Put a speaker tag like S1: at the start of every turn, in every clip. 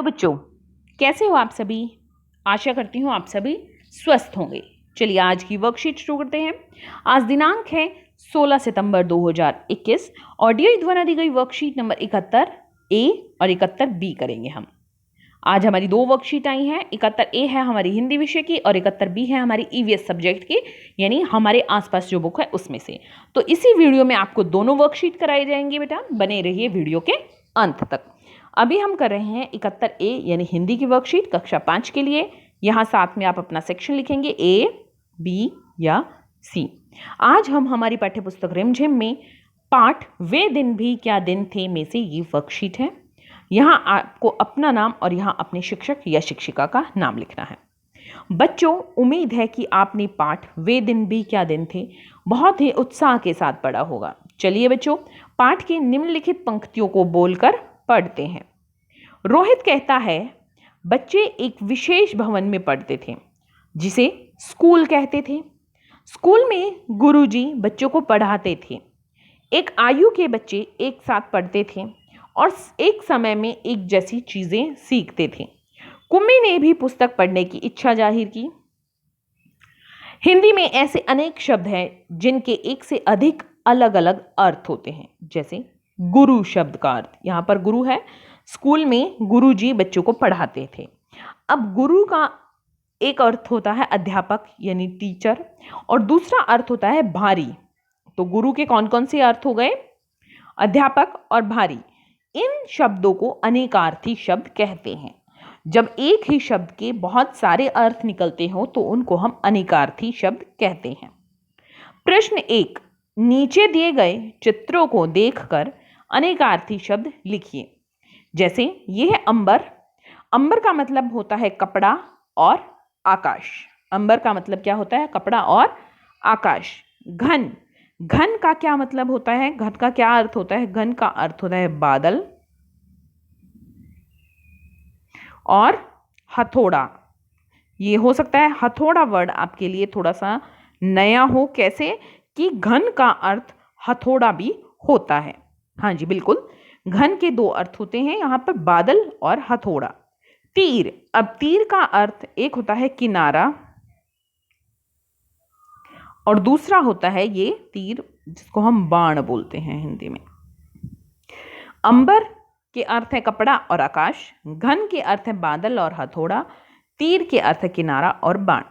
S1: तो बच्चों, कैसे हो आप सभी? आशा करती हूँ आप सभी स्वस्थ होंगे। चलिए आज की वर्कशीट शुरू करते हैं। आज दिनांक है 16 सितंबर 2021। ऑडियो द्वारा दी गई वर्कशीट नंबर 71 ए और 71 बी करेंगे हम। आज हमारी दो वर्कशीट आई हैं। 71 ए है हमारी हिंदी विषय की और 71 बी है हमारी ईवीएस सब्जेक्ट की, यानी हमारे आसपास जो बुक है उसमें से। तो इसी वीडियो में आपको दोनों वर्कशीट कराई जाएंगी। बेटा बने रहिए वीडियो के अंत तक। अभी हम कर रहे हैं 71 ए यानी हिंदी की वर्कशीट कक्षा 5 के लिए। यहाँ साथ में आप अपना सेक्शन लिखेंगे ए, बी या सी। आज हम हमारी पाठ्यपुस्तक रिमझिम में पाठ वे दिन भी क्या दिन थे में से ये वर्कशीट है। यहाँ आपको अपना नाम और यहाँ अपने शिक्षक या शिक्षिका का नाम लिखना है। बच्चों, उम्मीद है कि आपने पाठ वे दिन भी क्या दिन थे बहुत ही उत्साह के साथ पढ़ा होगा। चलिए बच्चों, पाठ की निम्नलिखित पंक्तियों को बोलकर पढ़ते हैं। रोहित कहता है, बच्चे एक विशेष भवन में पढ़ते थे जिसे स्कूल कहते थे। स्कूल में गुरुजी बच्चों को पढ़ाते थे। एक आयु के बच्चे एक साथ पढ़ते थे और एक समय में एक जैसी चीजें सीखते थे। कुम्मी ने भी पुस्तक पढ़ने की इच्छा जाहिर की। हिंदी में ऐसे अनेक शब्द हैं जिनके एक से अधिक अलग अलग अर्थ होते हैं। जैसे गुरु शब्द का अर्थ, यहाँ पर गुरु है, स्कूल में गुरुजी बच्चों को पढ़ाते थे। अब गुरु का एक अर्थ होता है अध्यापक यानी टीचर और दूसरा अर्थ होता है भारी। तो गुरु के कौन कौन से अर्थ हो गए? अध्यापक और भारी। इन शब्दों को अनेकार्थी शब्द कहते हैं। जब एक ही शब्द के बहुत सारे अर्थ निकलते हो तो उनको हम अनेकार्थी शब्द कहते हैं। प्रश्न 1, नीचे दिए गए चित्रों को देखकर अनेकार्थी शब्द लिखिए। जैसे ये है अंबर। अंबर का मतलब होता है कपड़ा और आकाश। अंबर का मतलब क्या होता है? कपड़ा और आकाश। घन, घन का क्या मतलब होता है? घन का क्या अर्थ होता है? घन का अर्थ होता है बादल। और हथौड़ा, ये हो सकता है हथौड़ा वर्ड आपके लिए थोड़ा सा नया हो। कैसे कि घन का अर्थ हथौड़ा भी होता है। हाँ जी बिल्कुल, घन के दो अर्थ होते हैं यहाँ पर, बादल और हथौड़ा। तीर, अब तीर का अर्थ एक होता है किनारा और दूसरा होता है ये तीर जिसको हम बाण बोलते हैं हिंदी में। अंबर के अर्थ है कपड़ा और आकाश, घन के अर्थ है बादल और हथौड़ा, तीर के अर्थ है किनारा और बाण।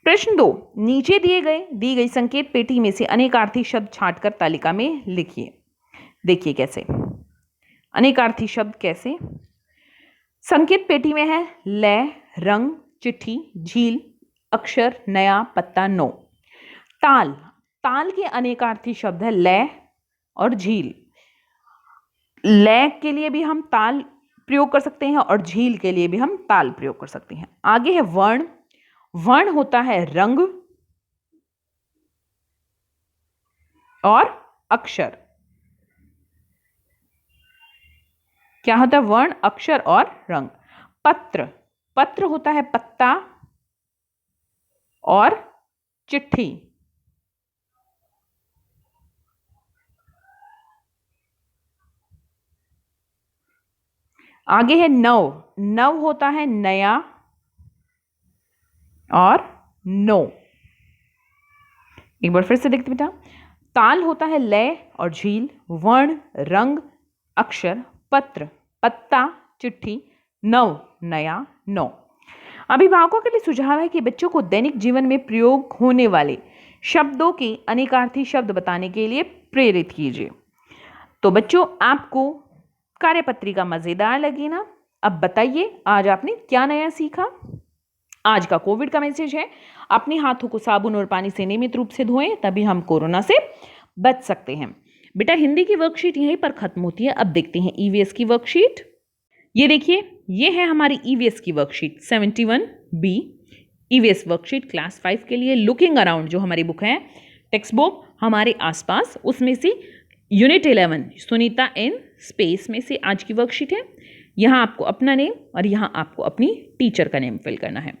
S1: प्रश्न 2, नीचे दी गई संकेत पेटी में से अनेकार्थी शब्द छांटकर तालिका में लिखिए। देखिए कैसे अनेकार्थी शब्द कैसे। संकेत पेटी में है लय, रंग, चिट्ठी, झील, अक्षर, नया, पत्ता, नो। ताल, ताल के अनेकार्थी शब्द है लय और झील। लय के लिए भी हम ताल प्रयोग कर सकते हैं और झील के लिए भी हम ताल प्रयोग कर सकते हैं। आगे है वर्ण। वर्ण होता है रंग और अक्षर। क्या होता है? वर्ण, अक्षर और रंग। पत्र, पत्र होता है पत्ता और चिट्ठी। आगे है नव। नव होता है नया और नो। एक बार फिर से देखते बेटा, ताल होता है लय और झील, वर्ण, रंग, अक्षर, पत्र, पत्ता, चिट्ठी, नव, नया, नो। अभिभावकों के लिए सुझाव है कि बच्चों को दैनिक जीवन में प्रयोग होने वाले शब्दों के अनेकार्थी शब्द बताने के लिए प्रेरित कीजिए। तो बच्चों, आपको कार्यपत्रिका मजेदार लगी ना? अब बताइए आज आपने क्या नया सीखा। आज का कोविड का मैसेज है, अपने हाथों को साबुन और पानी से नियमित रूप से धोएं, तभी हम कोरोना से बच सकते हैं। बेटा हिंदी की वर्कशीट यहीं पर खत्म होती है। अब देखते हैं ईवीएस की वर्कशीट। ये देखिए, ये है हमारी ईवीएस की worksheet 71 B. EVS worksheet class 5 के लिए। लुकिंग अराउंड जो हमारी बुक है, टेक्स्ट बुक हमारे आसपास, उसमें से यूनिट 11 सुनीता इन स्पेस में से आज की वर्कशीट है। यहाँ आपको अपना नेम और यहाँ आपको अपनी टीचर का नेम फिल करना है।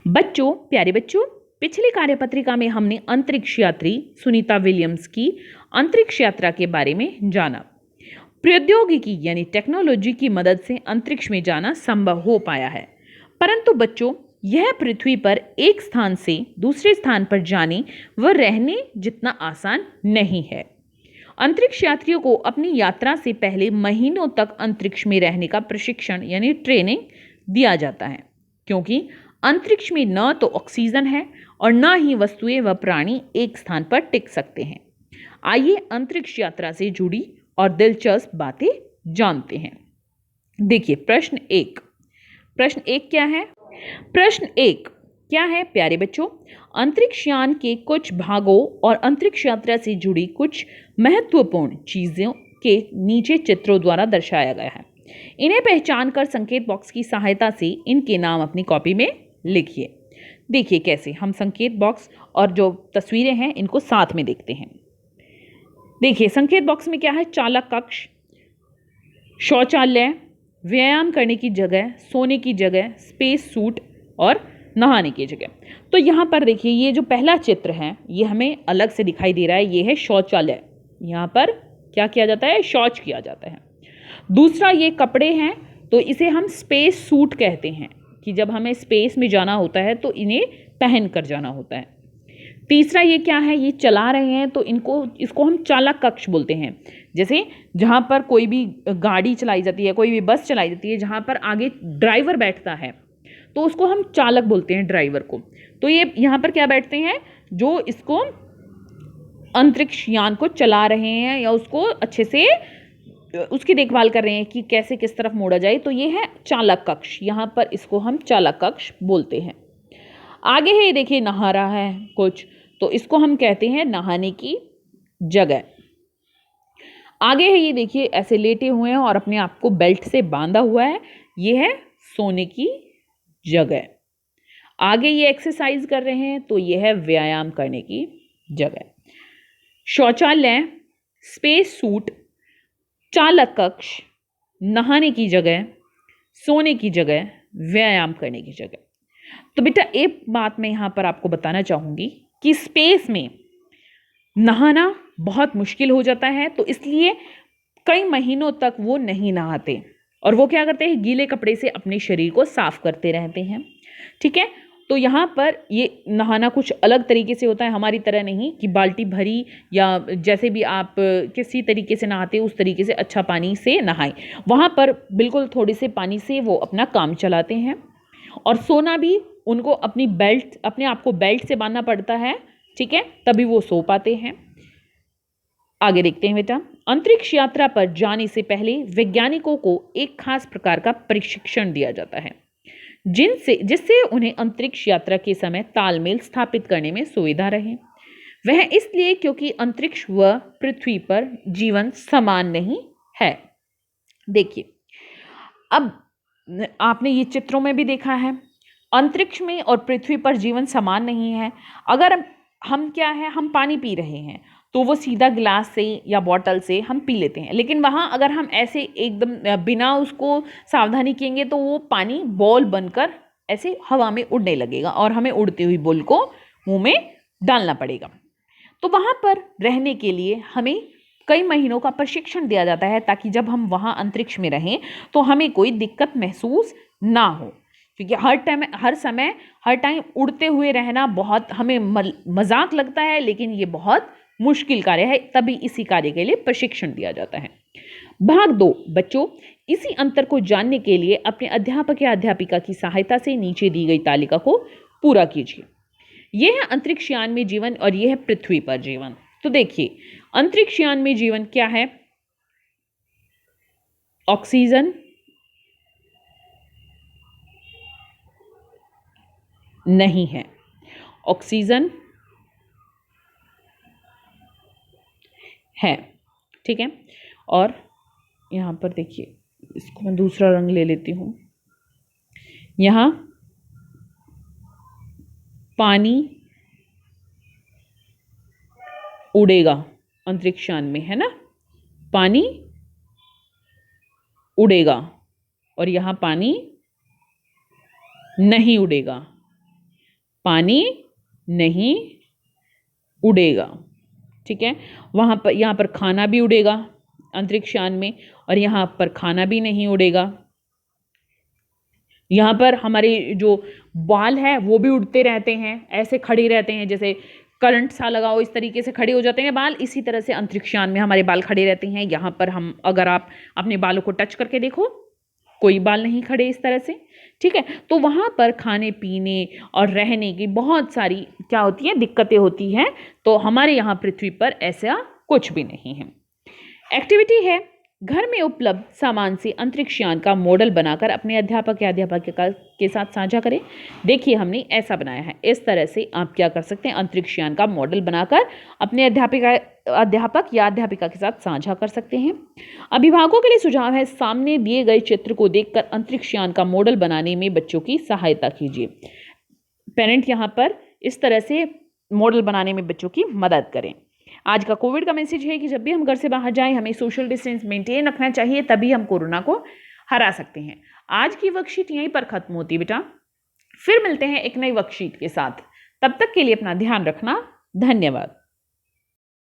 S1: बच्चों, प्यारे बच्चों, पिछली कार्यपत्रिका में हमने अंतरिक्ष यात्री सुनीता विलियम्स की अंतरिक्ष यात्रा के बारे में जाना। प्रौद्योगिकी यानी टेक्नोलॉजी की मदद से अंतरिक्ष में जाना संभव हो पाया है। परंतु बच्चों, यह पृथ्वी पर एक स्थान से दूसरे स्थान पर जाने व रहने जितना आसान नहीं है। अंतरिक्ष यात्रियों को अपनी यात्रा से पहले महीनों तक अंतरिक्ष में रहने का प्रशिक्षण यानी ट्रेनिंग दिया जाता है, क्योंकि अंतरिक्ष में न तो ऑक्सीजन है और न ही वस्तुएं व प्राणी एक स्थान पर टिक सकते हैं। आइए अंतरिक्ष यात्रा से जुड़ी और दिलचस्प बातें जानते हैं। देखिए प्रश्न एक क्या है? प्रश्न एक क्या है प्यारे बच्चों? अंतरिक्ष यान के कुछ भागों और अंतरिक्ष यात्रा से जुड़ी कुछ महत्वपूर्ण चीजों के नीचे चित्रों द्वारा दर्शाया गया है। इन्हें पहचान कर संकेत बॉक्स की सहायता से इनके नाम अपनी कॉपी में लिखिए। देखिए कैसे हम संकेत बॉक्स और जो तस्वीरें हैं इनको साथ में देखते हैं। देखिए संकेत बॉक्स में क्या है? चालक कक्ष, शौचालय, व्यायाम करने की जगह, सोने की जगह, स्पेस सूट और नहाने की जगह। तो यहाँ पर देखिए ये जो पहला चित्र है ये हमें अलग से दिखाई दे रहा है, ये है शौचालय। यहाँ पर क्या किया जाता है? शौच किया जाता है। दूसरा ये कपड़े हैं, तो इसे हम स्पेस सूट कहते हैं कि जब हमें स्पेस में जाना होता है तो इन्हें पहन कर जाना होता है। तीसरा ये क्या है? ये चला रहे हैं तो इसको हम चालक कक्ष बोलते हैं। जैसे जहाँ पर कोई भी गाड़ी चलाई जाती है, कोई भी बस चलाई जाती है, जहाँ पर आगे ड्राइवर बैठता है तो उसको हम चालक बोलते हैं, ड्राइवर को। तो ये यहाँ पर क्या बैठते हैं? जो इसको अंतरिक्ष यान को चला रहे हैं या उसको अच्छे से उसकी देखभाल कर रहे हैं कि कैसे किस तरफ मोड़ा जाए, तो ये है चालक कक्ष। यहाँ पर इसको हम चालक कक्ष बोलते हैं। आगे है ये देखिए नहा रहा है कुछ, तो इसको हम कहते हैं नहाने की जगह। आगे है ये देखिए ऐसे लेटे हुए हैं और अपने आप को बेल्ट से बांधा हुआ है, ये है सोने की जगह। आगे ये एक्सरसाइज कर रहे हैं तो ये है व्यायाम करने की जगह। शौचालय, स्पेस सूट, चालक कक्ष, नहाने की जगह, सोने की जगह, व्यायाम करने की जगह। तो बेटा एक बात मैं यहाँ पर आपको बताना चाहूँगी कि स्पेस में नहाना बहुत मुश्किल हो जाता है, तो इसलिए कई महीनों तक वो नहीं नहाते और वो क्या करते हैं? गीले कपड़े से अपने शरीर को साफ करते रहते हैं। ठीक है, तो यहाँ पर ये नहाना कुछ अलग तरीके से होता है, हमारी तरह नहीं कि बाल्टी भरी या जैसे भी आप किसी तरीके से नहाते उस तरीके से अच्छा पानी से नहाएं। वहाँ पर बिल्कुल थोड़े से पानी से वो अपना काम चलाते हैं। और सोना भी उनको अपने आप को बेल्ट से बांधना पड़ता है, ठीक है, तभी वो सो पाते हैं। आगे देखते हैं बेटा। अंतरिक्ष यात्रा पर जाने से पहले वैज्ञानिकों को एक खास प्रकार का प्रशिक्षण दिया जाता है जिससे उन्हें अंतरिक्ष यात्रा के समय तालमेल स्थापित करने में सुविधा रहे। वह इसलिए क्योंकि अंतरिक्ष व पृथ्वी पर जीवन समान नहीं है। देखिए अब आपने ये चित्रों में भी देखा है, अंतरिक्ष में और पृथ्वी पर जीवन समान नहीं है। अगर हम क्या है, हम पानी पी रहे हैं तो वो सीधा गिलास से या बॉटल से हम पी लेते हैं, लेकिन वहाँ अगर हम ऐसे एकदम बिना उसको सावधानी किएंगे तो वो पानी बॉल बनकर ऐसे हवा में उड़ने लगेगा और हमें उड़ती हुई बॉल को मुंह में डालना पड़ेगा। तो वहाँ पर रहने के लिए हमें कई महीनों का प्रशिक्षण दिया जाता है ताकि जब हम वहाँ अंतरिक्ष में रहें तो हमें कोई दिक्कत महसूस ना हो, क्योंकि हर टाइम उड़ते हुए रहना बहुत हमें मजाक लगता है, लेकिन ये बहुत मुश्किल कार्य है, तभी इसी कार्य के लिए प्रशिक्षण दिया जाता है। भाग 2 बच्चों, इसी अंतर को जानने के लिए अपने अध्यापक या अध्यापिका की सहायता से नीचे दी गई तालिका को पूरा कीजिए। यह है अंतरिक्ष यान में जीवन और यह है पृथ्वी पर जीवन। तो देखिए अंतरिक्ष यान में जीवन क्या है? ऑक्सीजन नहीं है, ऑक्सीजन है, ठीक है। और यहाँ पर देखिए, इसको मैं दूसरा रंग ले लेती हूँ। यहाँ पानी उड़ेगा अंतरिक्ष यान में, है ना, पानी उड़ेगा, और यहाँ पानी नहीं उड़ेगा, पानी नहीं उड़ेगा, ठीक है। यहाँ पर खाना भी उड़ेगा, अंतरिक्ष यान में, और यहाँ पर खाना भी नहीं उड़ेगा। यहाँ पर हमारे जो बाल है वो भी उड़ते रहते हैं, ऐसे खड़े रहते हैं, जैसे करंट सा लगाओ इस तरीके से खड़े हो जाते हैं बाल, इसी तरह से अंतरिक्ष यान में हमारे बाल खड़े रहते हैं। यहाँ पर हम, अगर आप अपने बालों को टच करके देखो, कोई बाल नहीं खड़े इस तरह से, ठीक है। तो वहाँ पर खाने पीने और रहने की बहुत सारी क्या होती है, दिक्कतें होती हैं। तो हमारे यहाँ पृथ्वी पर ऐसा कुछ भी नहीं है। एक्टिविटी है, घर में उपलब्ध सामान से अंतरिक्ष यान का मॉडल बनाकर अपने अध्यापक या अध्यापिका के साथ साझा करें। देखिए हमने ऐसा बनाया है, इस तरह से आप क्या कर सकते हैं, अंतरिक्ष यान का मॉडल बनाकर अपने अध्यापक या अध्यापिका के साथ साझा कर सकते हैं। अभिभावकों के लिए सुझाव है, सामने दिए गए चित्र को देखकर अंतरिक्ष यान का मॉडल बनाने में बच्चों की सहायता कीजिए। पेरेंट यहाँ पर इस तरह से मॉडल बनाने में बच्चों की मदद करें। आज का कोविड का मैसेज है कि जब भी हम घर से बाहर जाएं, हमें सोशल डिस्टेंस मेंटेन रखना चाहिए, तभी हम कोरोना को हरा सकते हैं। आज की वर्कशीट यहीं पर खत्म होती है बेटा, फिर मिलते हैं एक नई वर्कशीट के साथ। तब तक के लिए अपना ध्यान रखना। धन्यवाद।